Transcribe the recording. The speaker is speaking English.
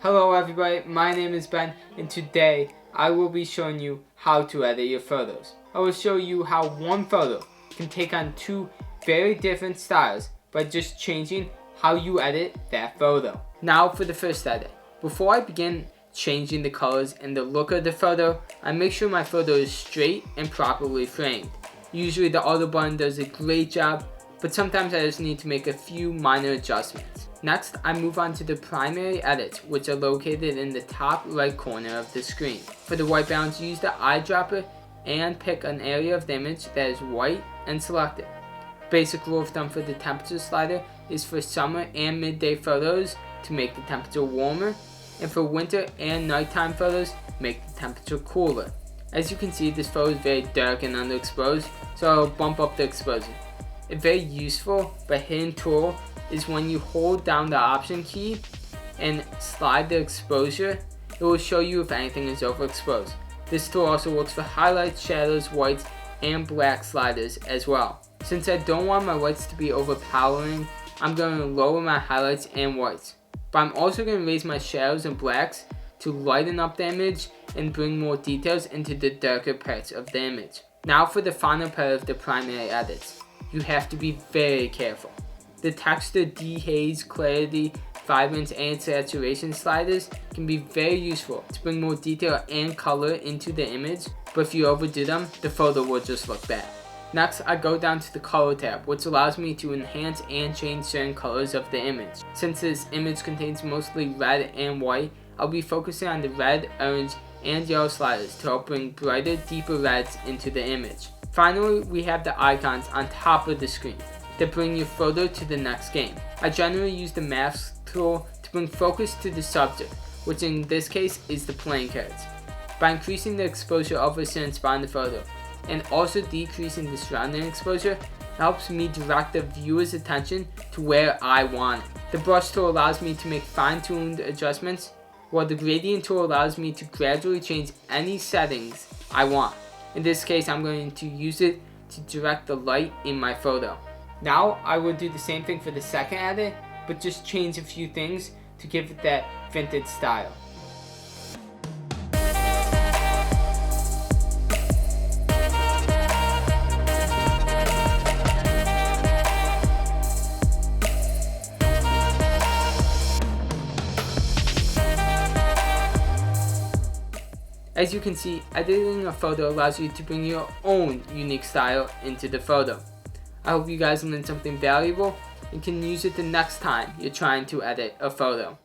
Hello everybody, my name is Ben and today I will be showing you how to edit your photos. I will show you how one photo can take on two very different styles by just changing how you edit that photo. Now for the first edit. Before I begin changing the colors and the look of the photo, I make sure my photo is straight and properly framed. Usually the auto button does a great job, but sometimes I just need to make a few minor adjustments. Next, I move on to the primary edits, which are located in the top right corner of the screen. For the white balance, use the eyedropper and pick an area of the image that is white and select it. Basic rule of thumb for the temperature slider is for summer and midday photos to make the temperature warmer, and for winter and nighttime photos, make the temperature cooler. As you can see, this photo is very dark and underexposed, so I'll bump up the exposure. A very useful but hidden tool is when you hold down the option key and slide the exposure, it will show you if anything is overexposed. This tool also works for highlights, shadows, whites, and black sliders as well. Since I don't want my whites to be overpowering, I'm going to lower my highlights and whites. But I'm also going to raise my shadows and blacks to lighten up the image and bring more details into the darker parts of the image. Now for the final part of the primary edits. You have to be very careful. The texture, dehaze, clarity, vibrance, and saturation sliders can be very useful to bring more detail and color into the image, but if you overdo them, the photo will just look bad. Next, I go down to the color tab, which allows me to enhance and change certain colors of the image. Since this image contains mostly red and white, I'll be focusing on the red, orange, and yellow sliders to help bring brighter, deeper reds into the image. Finally, we have the icons on top of the screen that bring your photo to the next game. I generally use the mask tool to bring focus to the subject, which in this case is the playing cards. By increasing the exposure of a certain spot in the photo and also decreasing the surrounding exposure, it helps me direct the viewer's attention to where I want it. The brush tool allows me to make fine-tuned adjustments, while the gradient tool allows me to gradually change any settings I want. In this case, I'm going to use it to direct the light in my photo. Now I will do the same thing for the second edit, but just change a few things to give it that vintage style. As you can see, editing a photo allows you to bring your own unique style into the photo. I hope you guys learned something valuable and can use it the next time you're trying to edit a photo.